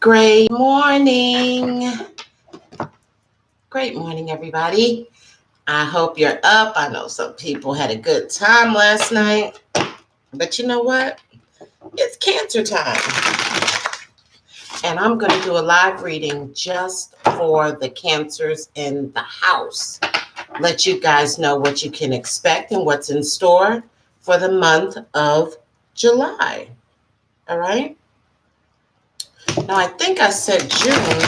Great morning. Great morning, everybody. I hope you're up. I know some people had a good time last night, but you know what? It's cancer time. And I'm going to do a live reading just for the cancers in the house. Let you guys know what you can expect and what's in store for the month of July. All right? Now, I think I said June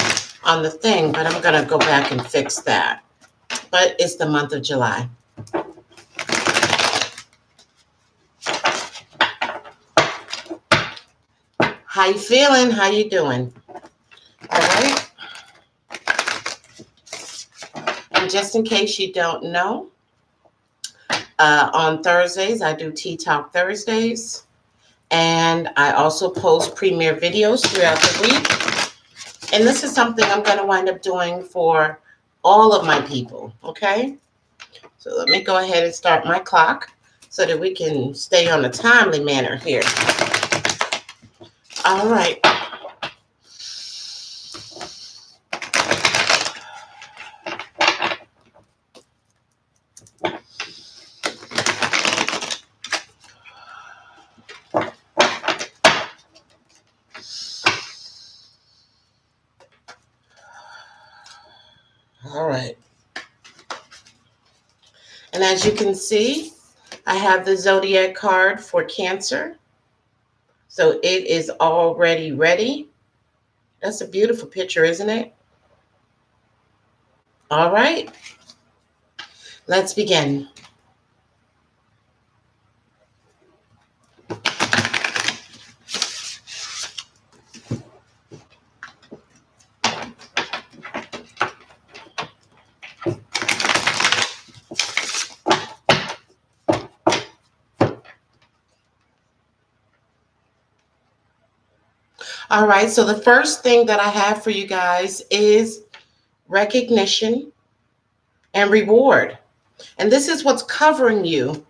on the thing, but I'm going to go back and fix that. But it's the month of July. How you feeling? How you doing? All right. And just in case you don't know, on Thursdays, I do Tea Talk Thursdays. And I also post premiere videos throughout the week. And this is something I'm going to wind up doing for all of my people, okay? So let me go ahead and start my clock so that we can stay on a timely manner here. All right. All right. And as you can see, I have the zodiac card for Cancer. So it is already ready. That's a beautiful picture, isn't it? All right. Let's begin. All right, so the first thing that I have for you guys is recognition and reward. And this is what's covering you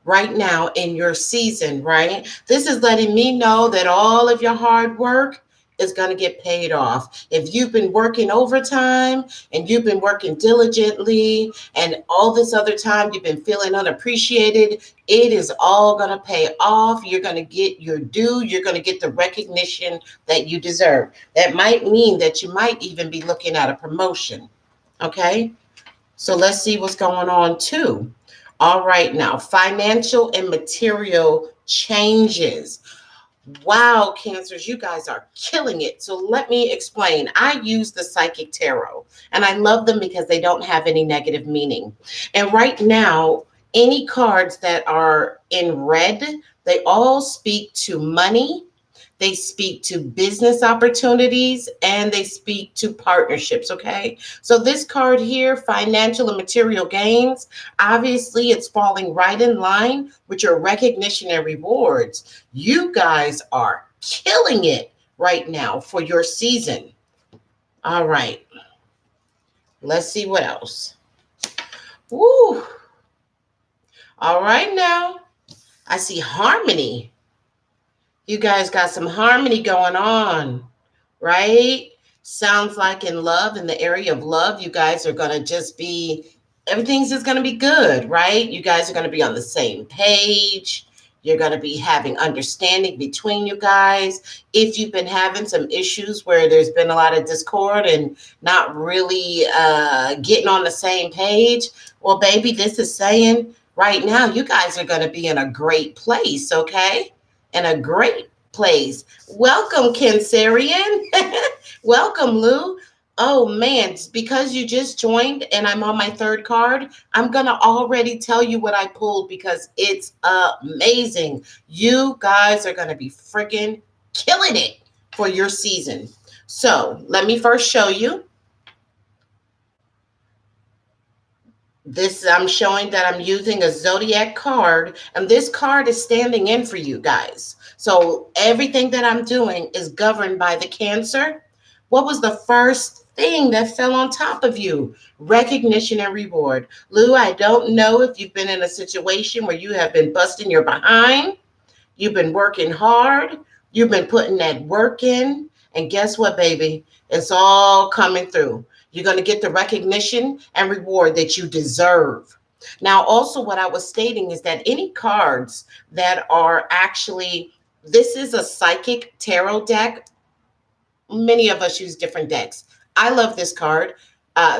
right now in your season, right? This is letting me know that all of your hard work is going to get paid off. If you've been working overtime and you've been working diligently and all this other time you've been feeling unappreciated, it is all going to pay off. You're going to get your due. You're going to get the recognition that you deserve. That might mean that you might even be looking at a promotion. Okay? So let's see what's going on too. All right, now, financial and material changes. Wow, Cancers, you guys are killing it. So let me explain. I use the Psychic Tarot, and I love them because they don't have any negative meaning. And right now, any cards that are in red, they all speak to money. They speak to business opportunities, and they speak to partnerships, okay? So this card here, financial and material gains, obviously it's falling right in line with your recognition and rewards. You guys are killing it right now for your season. All right. Let's see what else. Woo. All right now. I see harmony. You guys got some harmony going on, right? Sounds like in love, in the area of love, you guys are going to just be, everything's just going to be good, right? You guys are going to be on the same page. You're going to be having understanding between you guys. If you've been having some issues where there's been a lot of discord and not really getting on the same page, well, baby, this is saying right now, you guys are going to be in a great place, okay? In a great place. Welcome, Cancerian. Welcome, Lou. Oh, man, because you just joined and I'm on my third card, I'm going to already tell you what I pulled because it's amazing. You guys are going to be freaking killing it for your season. So let me first show you. This, I'm showing that I'm using a zodiac card, and this card is standing in for you guys. So everything that I'm doing is governed by the Cancer. What was the first thing that fell on top of you? Recognition and reward. Lou, I don't know if you've been in a situation where you have been busting your behind. You've been working hard. You've been putting that work in, And guess what, baby? It's all coming through. You're going to get the recognition and reward that you deserve. Now, also, what I was stating is that any cards that are actually, this is a psychic tarot deck. Many of us use different decks. I love this card,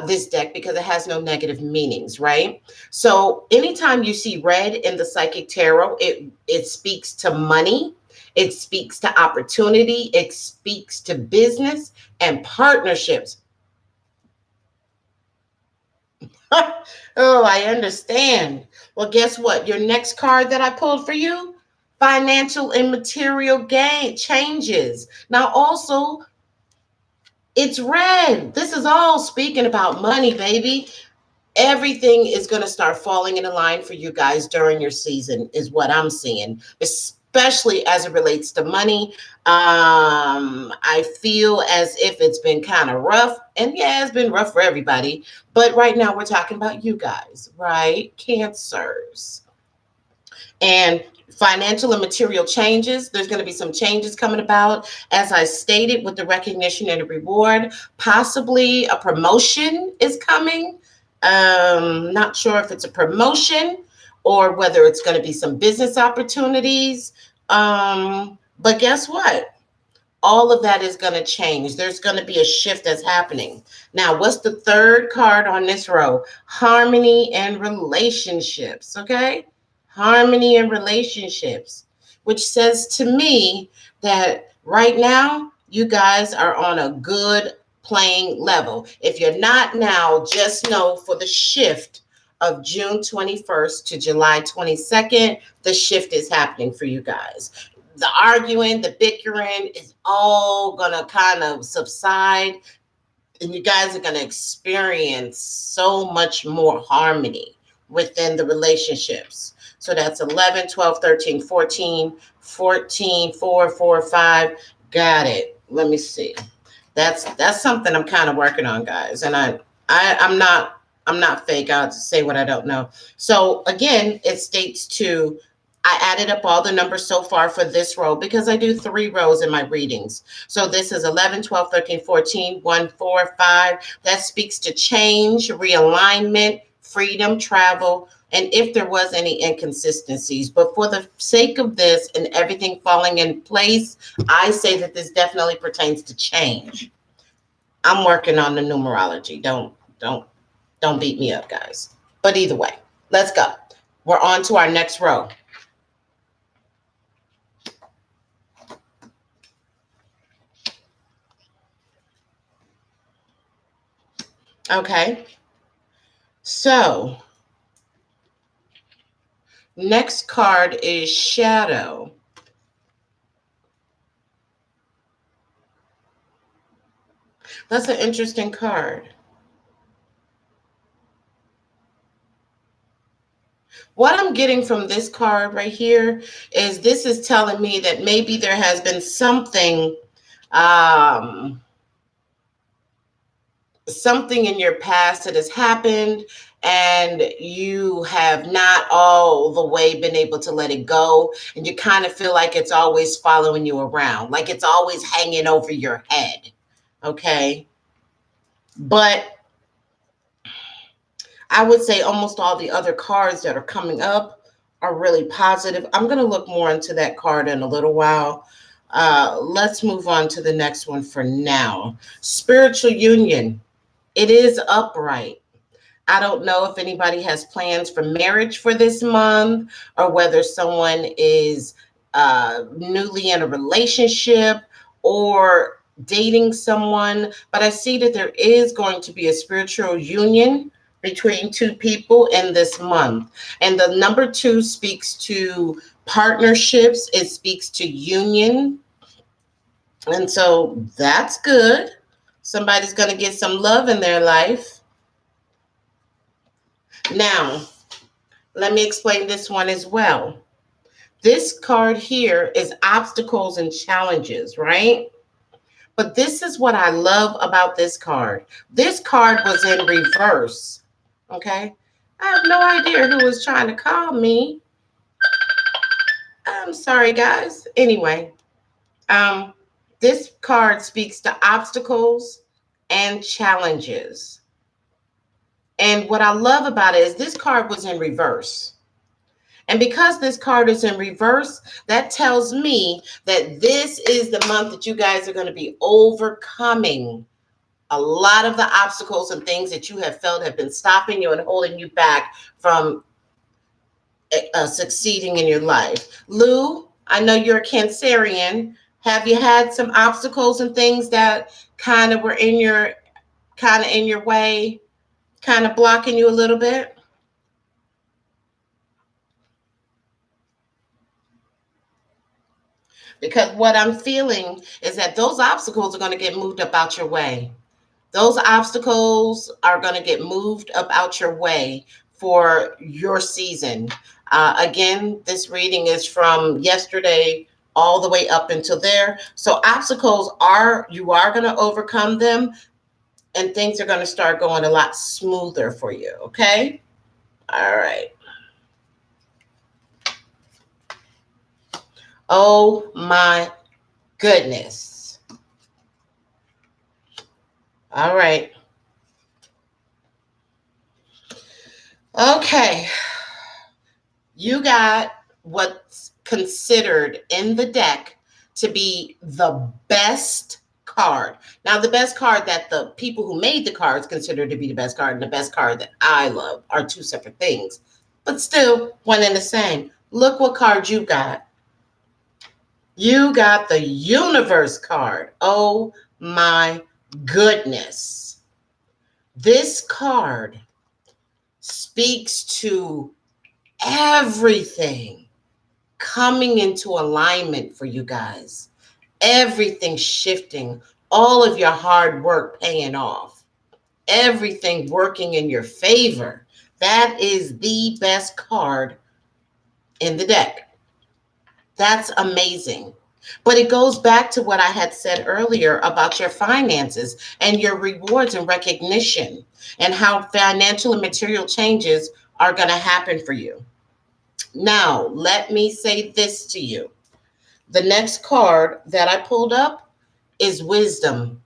this deck, because it has no negative meanings, right? So anytime you see red in the psychic tarot, it speaks to money, it speaks to opportunity, it speaks to business and partnerships. Oh, I understand. Well, guess what? Your next card that I pulled for you, financial and material gain changes. Now, also, it's red. This is all speaking about money, baby. Everything is going to start falling into line for you guys during your season, is what I'm seeing, especially as it relates to money. I feel as if it's been kind of rough, and yeah, it's been rough for everybody. But right now, we're talking about you guys, right? Cancers. And financial and material changes. There's going to be some changes coming about, as I stated, with the recognition and the reward. Possibly a promotion is coming. Not sure if it's a promotion or whether it's going to be some business opportunities. But guess what? All of that is going to change. There's going to be a shift that's happening. Now, what's the third card on this row? Harmony and relationships. Okay. Harmony and relationships, which says to me that right now, you guys are on a good playing level. If you're not now, just know for the shift of June 21st to July 22nd, the shift is happening for you guys. The arguing, the bickering is all going to kind of subside, and you guys are going to experience so much more harmony within the relationships. So that's 11, 12, 13, 14, 14, 4, 4, 5. Got it. Let me see. That's something I'm kind of working on, guys. And I'm not fake. I'll say what I don't know. So again, it states to, I added up all the numbers so far for this row because I do 3 rows in my readings. So this is 11, 12, 13, 14, 1, 4, 5. That speaks to change, realignment, freedom, travel, and if there was any inconsistencies. But for the sake of this and everything falling in place, I say that this definitely pertains to change. I'm working on the numerology. Don't beat me up, guys. But either way, let's go. We're on to our next row. Okay. So, next card is Shadow. That's an interesting card. What I'm getting from this card right here is this is telling me that maybe there has been something um something in your past that has happened, and you have not all the way been able to let it go, and you kind of feel like it's always following you around, like it's always hanging over your head. Okay. But I would say almost all the other cards that are coming up are really positive. I'm going to look more into that card in a little while. Let's move on to the next one for now. Spiritual union. It is upright. I don't know if anybody has plans for marriage for this month, or whether someone is newly in a relationship or dating someone, but I see that there is going to be a spiritual union between 2 people in this month. And the number 2 speaks to partnerships, it speaks to union. And so that's good. Somebody's going to get some love in their life. Now, let me explain this one as well. This card here is obstacles and challenges, right? But this is what I love about this card. This card was in reverse, okay? I have no idea who was trying to call me. I'm sorry, guys. Anyway, This card speaks to obstacles and challenges. And what I love about it is this card was in reverse. And because this card is in reverse, that tells me that this is the month that you guys are going to be overcoming a lot of the obstacles and things that you have felt have been stopping you and holding you back from succeeding in your life. Lou, I know you're a Cancerian. Have you had some obstacles and things that kind of were in your way, kind of blocking you a little bit? Because what I'm feeling is that those obstacles are going to get moved up out your way. Those obstacles are going to get moved up out your way for your season. Again, this reading is from yesterday all the way up until there. So obstacles you are going to overcome them, and things are going to start going a lot smoother for you. Okay. All right. Oh my goodness. All right. Okay. You got what's considered in the deck to be the best card. Now, the best card that the people who made the cards consider to be the best card and the best card that I love are two separate things, but still one and the same. Look what card you got. You got the Universe card. Oh my goodness. This card speaks to everything coming into alignment for you guys. Everything shifting, all of your hard work paying off, everything working in your favor. That is the best card in the deck. That's amazing. But it goes back to what I had said earlier about your finances and your rewards and recognition and how financial and material changes are going to happen for you. Now, let me say this to you. The next card that I pulled up is wisdom.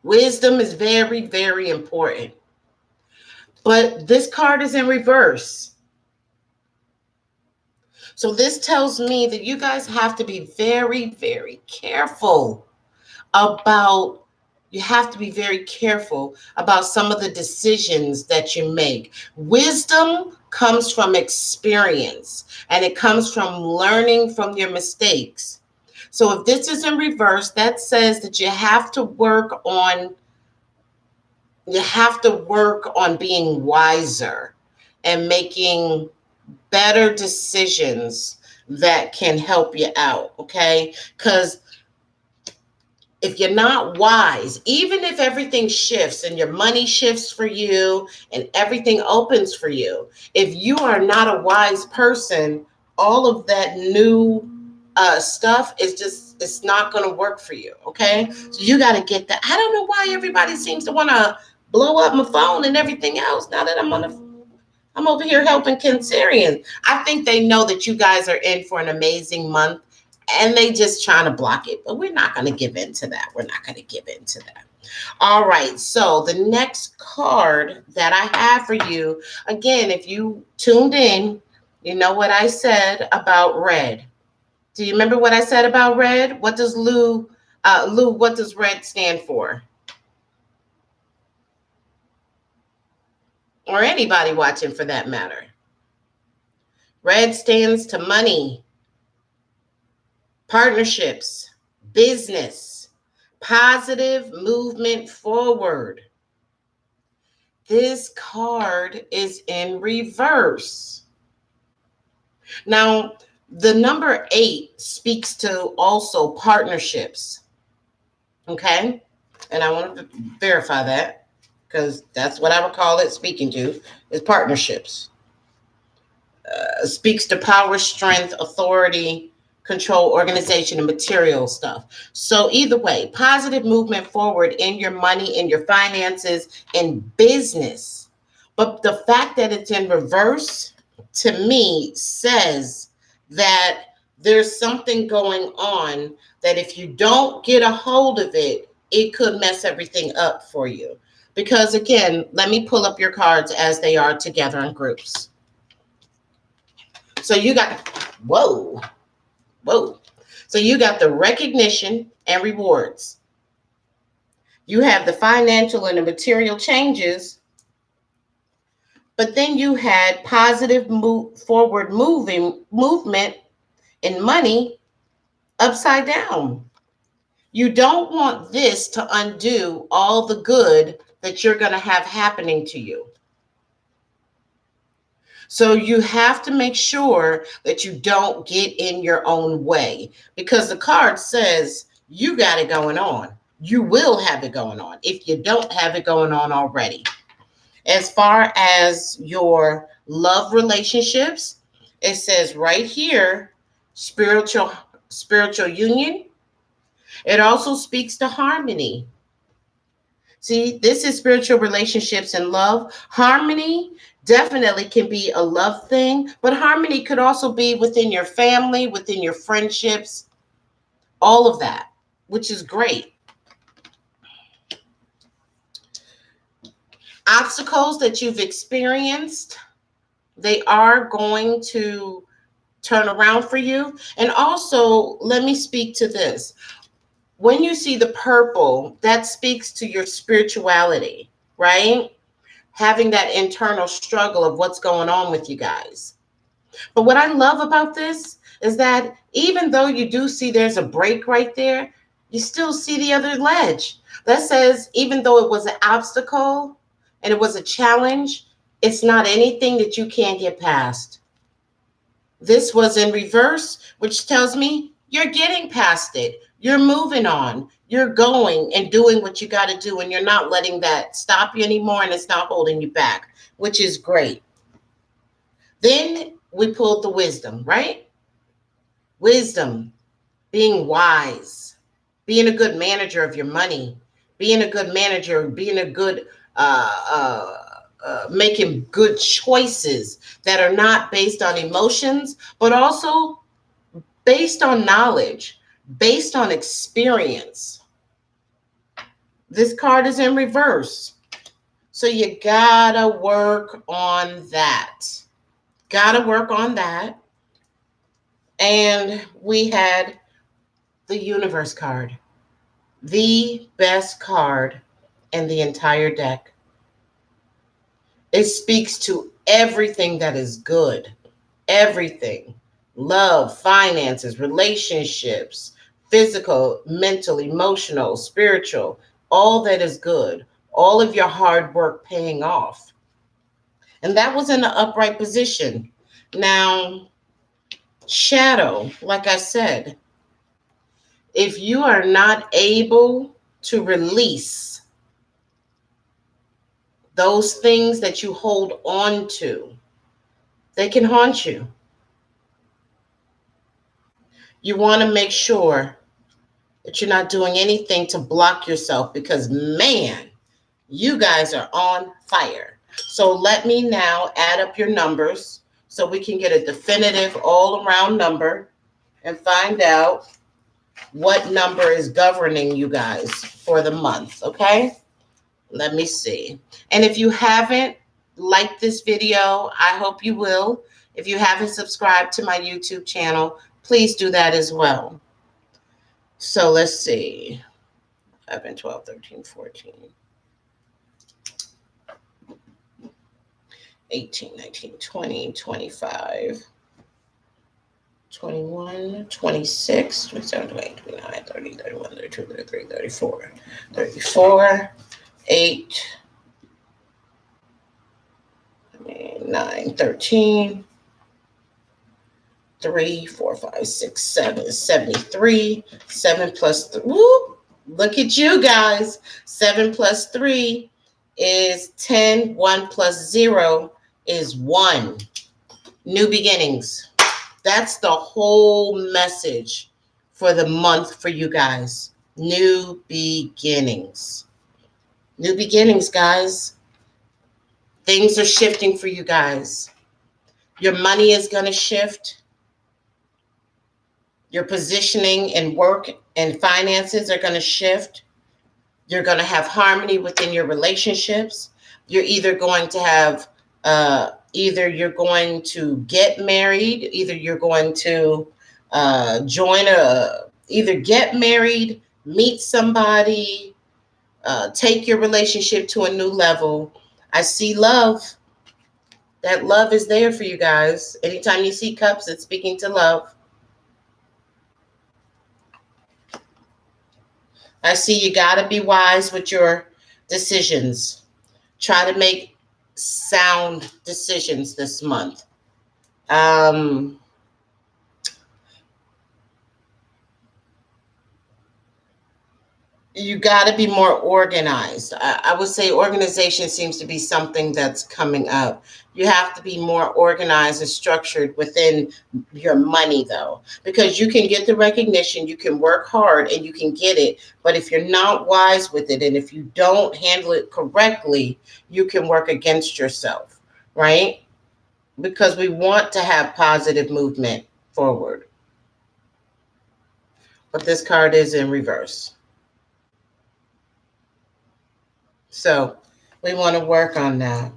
Wisdom is very, very important. But this card is in reverse. So this tells me that you guys have to be very, very careful about some of the decisions that you make. Wisdom comes from experience, and it comes from learning from your mistakes. So if this is in reverse, that says that you have to work on being wiser and making better decisions that can help you out, okay? Because if you're not wise, even if everything shifts and your money shifts for you and everything opens for you, if you are not a wise person, all of that new stuff it's not going to work for you, okay? So you got to get that. I don't know why everybody seems to want to blow up my phone and everything else now that I'm over here helping Cancerians. I think they know that you guys are in for an amazing month and they just trying to block it. But we're not going to give in to that. All right. So the next card that I have for you, again, if you tuned in, you know what I said about red. Do you remember what I said about red? What does what does red stand for? Or anybody watching for that matter. Red stands to money, partnerships, business, positive movement forward. This card is in reverse. Now, the number 8 speaks to also partnerships. Okay? And I want to verify that because that's what I would call it speaking to, is partnerships. Speaks to power, strength, authority, control, organization, and material stuff. So either way, positive movement forward in your money, in your finances, in business. But the fact that it's in reverse to me says that There's something going on that if you don't get a hold of it, it could mess everything up for you. Because again, let me pull up your cards as they are together in groups. So you got, whoa, whoa. So you got the recognition and rewards. You have the financial and the material changes, but then you had positive forward movement in money upside down. You don't want this to undo all the good that you're going to have happening to you. So you have to make sure that you don't get in your own way, because the card says you got it going on. You will have it going on if you don't have it going on already. As far as your love relationships, it says right here, spiritual union. It also speaks to harmony. See, this is spiritual relationships and love. Harmony definitely can be a love thing, but harmony could also be within your family, within your friendships, all of that, which is great. Obstacles that you've experienced, they are going to turn around for you. And also, let me speak to this. When you see the purple, that speaks to your spirituality, right? Having that internal struggle of what's going on with you guys. But what I love about this is that even though you do see there's a break right there, you still see the other ledge. That says even though it was an obstacle and it was a challenge, it's not anything that you can't get past. This was in reverse, which tells me you're getting past it. You're moving on. You're going and doing what you got to do, and you're not letting that stop you anymore, and it's not holding you back, which is great. Then we pulled the wisdom, right? Wisdom, being wise, being a good manager of your money, being a good manager, being a good making good choices that are not based on emotions, but also based on knowledge, based on experience. This card is in reverse. So you gotta work on that. Gotta work on that. And we had the universe card, the best card in the entire deck. It speaks to everything that is good, everything: love, finances, relationships, physical, mental, emotional, spiritual, all that is good, all of your hard work paying off. And that was in the upright position. Now, shadow, like I said, if you are not able to release those things that you hold on to, they can haunt you. You want to make sure that you're not doing anything to block yourself, because man, you guys are on fire. So let me now add up your numbers so we can get a definitive all around number and find out what number is governing you guys for the month. Okay, let me see. And if you haven't liked this video, I hope you will. If you haven't subscribed to my YouTube channel, please do that as well. So let's see. 11, 12, 13, 14, 18, 19, 20, 25, 21, 26, 27, 28, 29, 30, 31, 32, 33, 34, 34, 8, 9, 13, 3, 4, 5, 6, 7, 73, 7 plus 3. Whoop, look at you guys. 7 plus 3 is 10. 1 plus 0 is 1. New beginnings. That's the whole message for the month for you guys. New beginnings. New beginnings, guys. Things are shifting for you guys. Your money is going to shift. Your positioning in work and finances are going to shift. You're going to have harmony within your relationships. You're either going to have, either you're going to get married, either you're going to either get married, meet somebody, take your relationship to a new level. I see love. That love is there for you guys. Anytime you see cups, it's speaking to love. I see you got to be wise with your decisions. Try to make sound decisions this month. Um, you got to be more organized. I would say organization seems to be something that's coming up. You have to be more organized and structured within your money, though, because you can get the recognition, you can work hard, and you can get it. But if you're not wise with it and if you don't handle it correctly, you can work against yourself, right? Because we want to have positive movement forward. But this card is in reverse. So we want to work on that.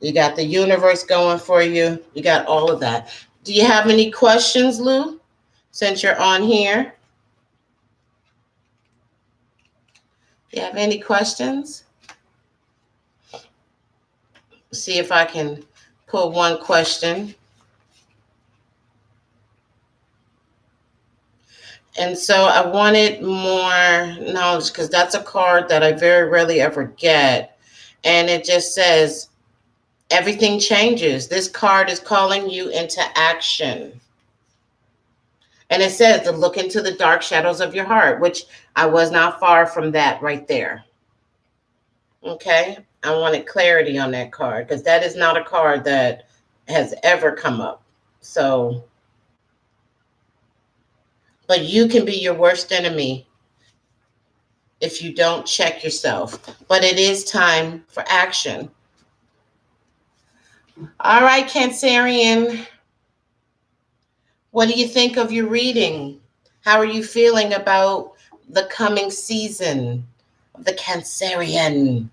You got the universe going for you. You got all of that. Do you have any questions, Lou, since you're on here? Do you have any questions? See if I can pull one question. And so I wanted more knowledge because that's a card that I very rarely ever get. And it just says, everything changes. This card is calling you into action. And it says to look into the dark shadows of your heart, which I was not far from that right there. Okay. I wanted clarity on that card because that is not a card that has ever come up. So, but you can be your worst enemy if you don't check yourself. But it is time for action. All right, Cancerian. What do you think of your reading? How are you feeling about the coming season of the Cancerian?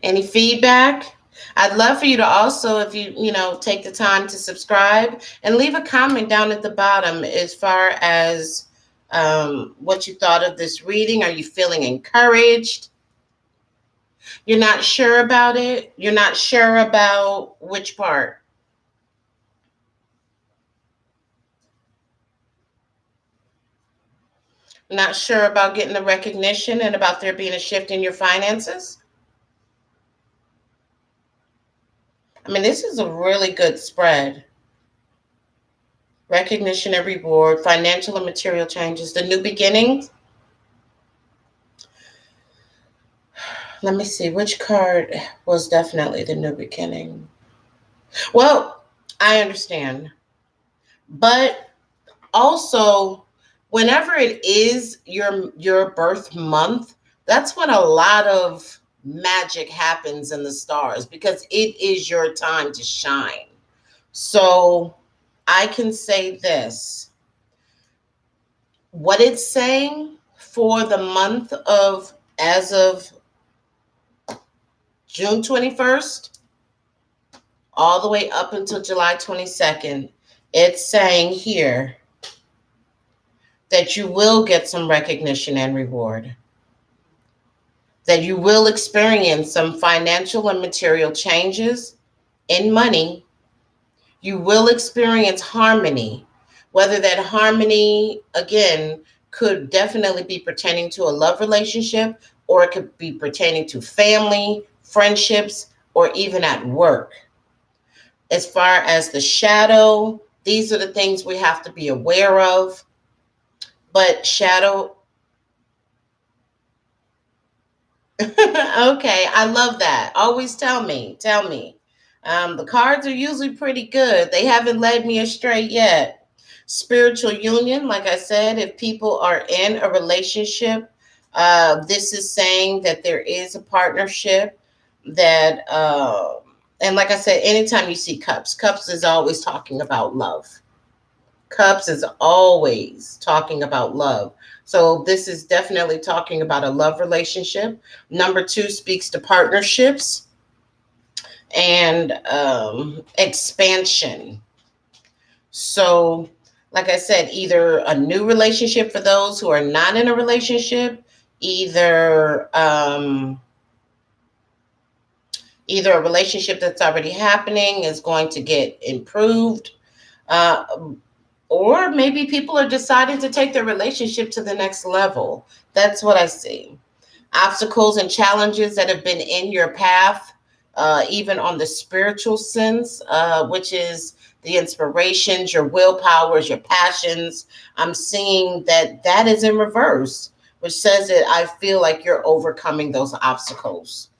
Any feedback? I'd love for you to also, if you take the time to subscribe and leave a comment down at the bottom as far as what you thought of this reading. Are you feeling encouraged? You're not sure about it? You're not sure about which part? Not sure about getting the recognition and about there being a shift in your finances? I mean, this is a really good spread. Recognition and reward, financial and material changes, the new beginnings. Let me see, which card was definitely the new beginning? Well, I understand. But also, whenever it is your birth month, that's when a lot of magic happens in the stars because it is your time to shine. So I can say this. What it's saying for the month of, as of June 21st, all the way up until July 22nd, it's saying here that you will get some recognition and reward, that you will experience some financial and material changes in money. You will experience harmony, whether that harmony, again, could definitely be pertaining to a love relationship, or it could be pertaining to family, friendships, or even at work. As far as the shadow, these are the things we have to be aware of. But shadow, okay, I love that. Always tell me. The cards are usually pretty good. They haven't led me astray yet. Spiritual union, like I said, if people are in a relationship, this is saying that there is a partnership, that And like I said, anytime you see cups, cups is always talking about love. Cups is always talking about love. So this is definitely talking about a love relationship. Number two speaks to partnerships and expansion. So, like I said, either a new relationship for those who are not in a relationship, either either a relationship that's already happening is going to get improved, uh, or maybe people are deciding to take their relationship to the next level. That's what I see. Obstacles and challenges that have been in your path, even on the spiritual sense, which is the inspirations, your willpowers, your passions. I'm seeing that that is in reverse, which says that I feel like you're overcoming those obstacles.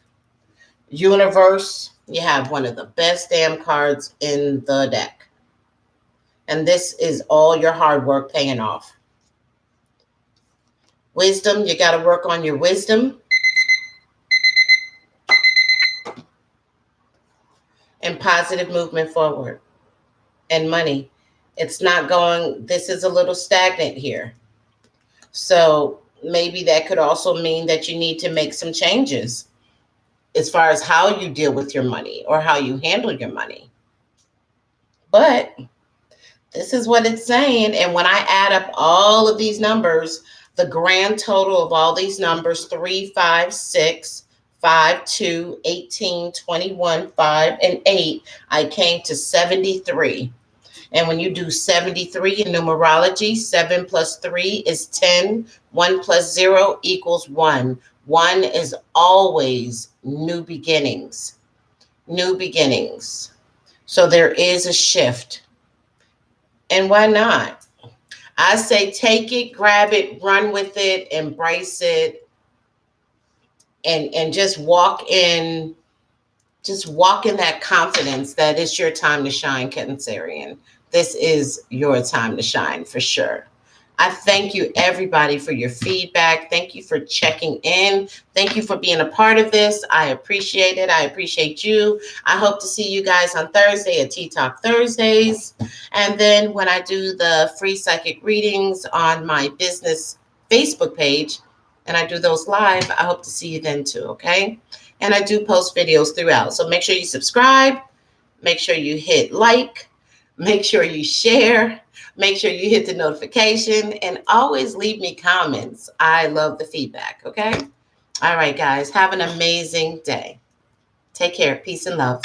Universe, you have one of the best damn cards in the deck. And this is all your hard work paying off. Wisdom, you got to work on your wisdom. And positive movement forward. And money, it's not going, this is a little stagnant here. So maybe that could also mean that you need to make some changes as far as how you deal with your money or how you handle your money. But this is what it's saying. And when I add up all of these numbers, the grand total of all these numbers 3, 5, 6, 5, 2, 18, 21, 5, and 8, I came to 73. And when you do 73 in numerology, 7 plus 3 is 10. 1 plus 0 equals 1. 1 is always new beginnings. New beginnings. So there is a shift. And why not? I say take it, grab it, run with it, embrace it, and just walk in that confidence that it's your time to shine, Cancerian. This is your time to shine for sure. I thank you, everybody, for your feedback. Thank you for checking in. Thank you for being a part of this. I appreciate it. I appreciate you. I hope to see you guys on Thursday at Tea Talk Thursdays. And then when I do the free psychic readings on my business Facebook page, and I do those live, I hope to see you then too, okay? And I do post videos throughout. So make sure you subscribe. Make sure you hit like. Make sure you share. Make sure you hit the notification. And always leave me comments. I love the feedback, okay? All right, guys. Have an amazing day. Take care. Peace and love.